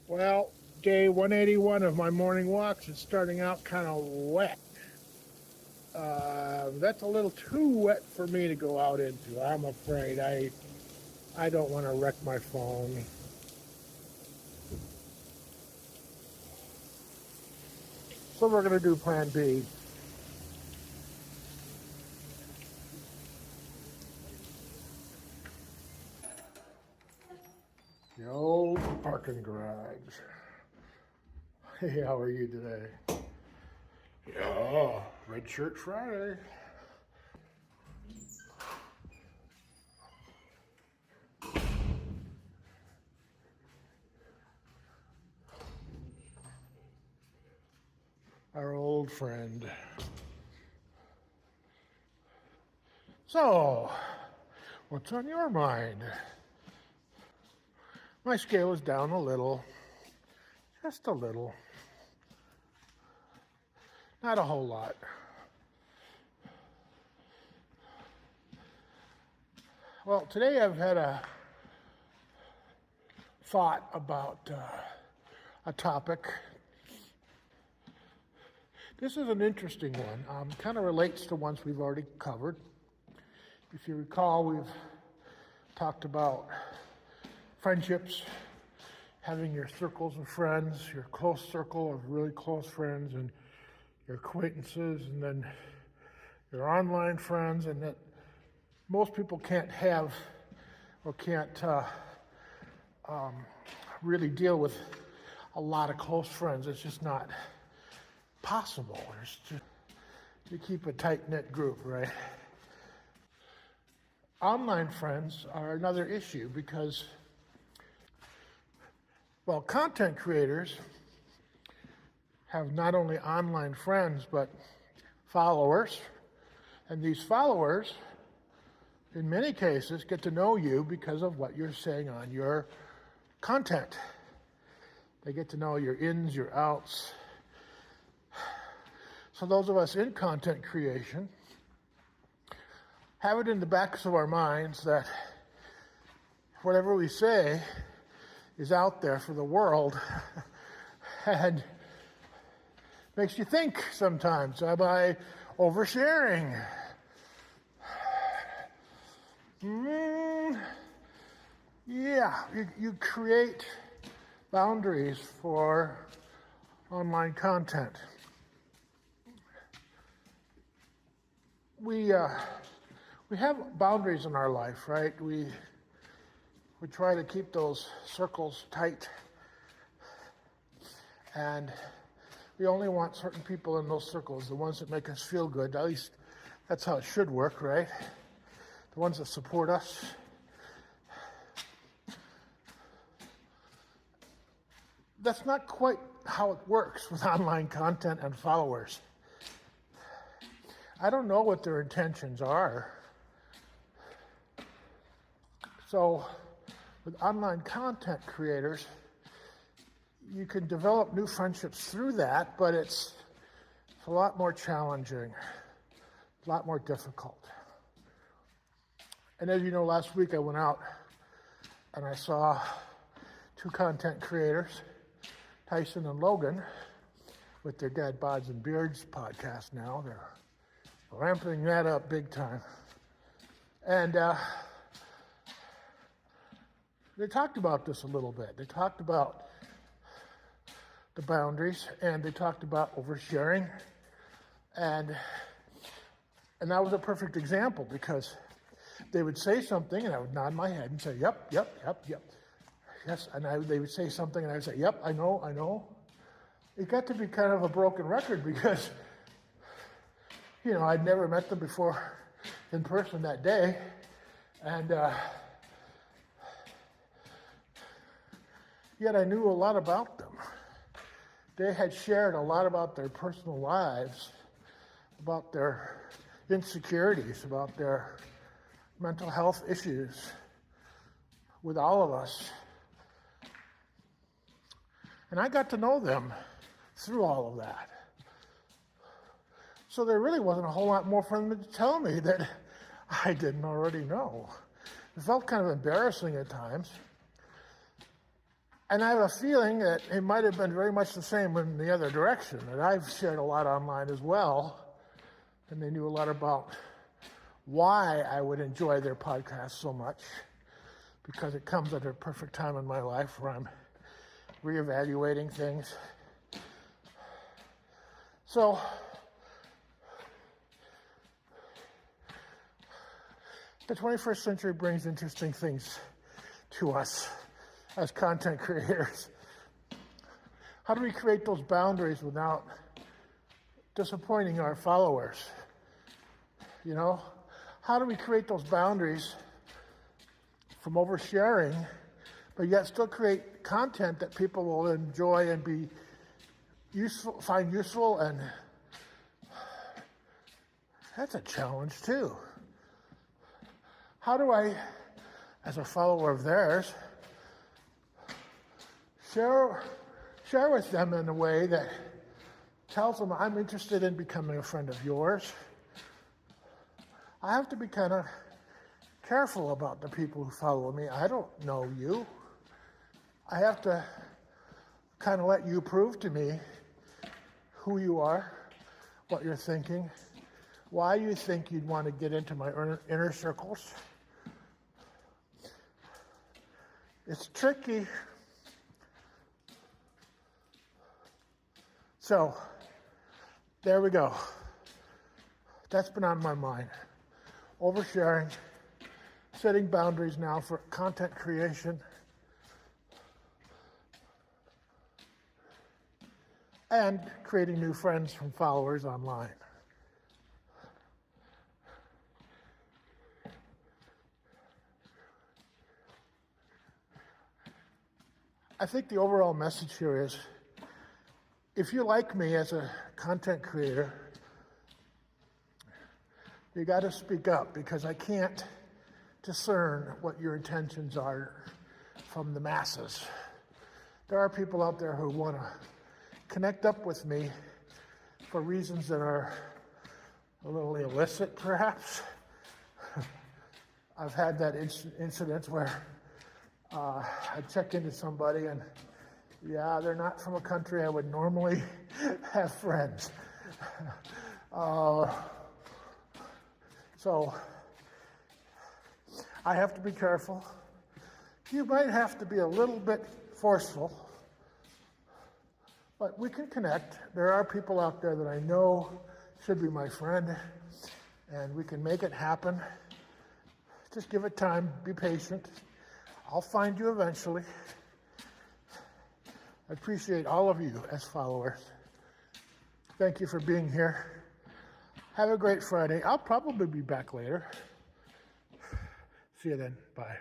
Well, day 181 of my morning walks is starting out kind of wet. That's a little too wet for me to go out into. I'm afraid. I don't want to wreck my phone. So we're going to do plan B. The old parking garage. Hey, how are you today? Yeah, Red Shirt Friday. Our old friend. So, what's on your mind? My scale is down a little. Just a little. Not a whole lot. Well, today I've had a thought about a topic. This is an interesting one. Kind of relates to ones we've already covered. If you recall, we've talked about friendships, having your circles of friends, your close circle of really close friends, and your acquaintances, and then your online friends, and that most people can't have or can't really deal with a lot of close friends. It's just not possible. You keep a tight-knit group, right? Online friends are another issue because, well, content creators have not only online friends but followers, and these followers in many cases get to know you because of what you're saying on your content. They get to know your ins, your outs. So those of us in content creation have it in the backs of our minds that whatever we say is out there for the world and makes you think sometimes, am I oversharing? Yeah, you create boundaries for online content. We have boundaries in our life, right? We try to keep those circles tight, and we only want certain people in those circles, the ones that make us feel good. At least that's how it should work, right? The ones that support us. That's not quite how it works with online content and followers. I don't know what their intentions are. So, with online content creators, you can develop new friendships through that, but it's a lot more challenging, a lot more difficult. And as you know, last week I went out and I saw two content creators, Tyson and Logan, with their Dad Bods and Beards podcast now. They're ramping that up big time. And they talked about this a little bit. They talked about the boundaries, and they talked about oversharing. And that was a perfect example because they would say something and I would nod my head and say, yep. Yes, and they would say something and I would say, yep, I know. It got to be kind of a broken record because, I'd never met them before in person that day. And yet I knew a lot about them. They had shared a lot about their personal lives, about their insecurities, about their mental health issues with all of us. And I got to know them through all of that. So there really wasn't a whole lot more for them to tell me that I didn't already know. It felt kind of embarrassing at times. And I have a feeling that it might have been very much the same in the other direction, that I've shared a lot online as well, and they knew a lot about why I would enjoy their podcast so much, because it comes at a perfect time in my life where I'm reevaluating things. So, the 21st century brings interesting things to us as content creators. How do we create those boundaries without disappointing our followers? You know, how do we create those boundaries from oversharing, but yet still create content that people will enjoy and be useful, find useful? And that's a challenge too. How do I, as a follower of theirs, share with them in a way that tells them I'm interested in becoming a friend of yours? I have to be kind of careful about the people who follow me. I don't know you. I have to kind of let you prove to me who you are, what you're thinking, why you think you'd want to get into my inner circles. It's tricky. So, there we go. That's been on my mind. Oversharing, setting boundaries now for content creation, and creating new friends from followers online. I think the overall message here is, if you like me as a content creator, you got to speak up, because I can't discern what your intentions are from the masses. There are people out there who want to connect up with me for reasons that are a little illicit, perhaps. I've had that incident where I check into somebody and, yeah, they're not from a country I would normally have friends. So I have to be careful. You might have to be a little bit forceful, but we can connect. There are people out there that I know should be my friend, and we can make it happen. Just give it time, be patient. I'll find you eventually. I appreciate all of you as followers. Thank you for being here. Have a great Friday. I'll probably be back later. See you then. Bye.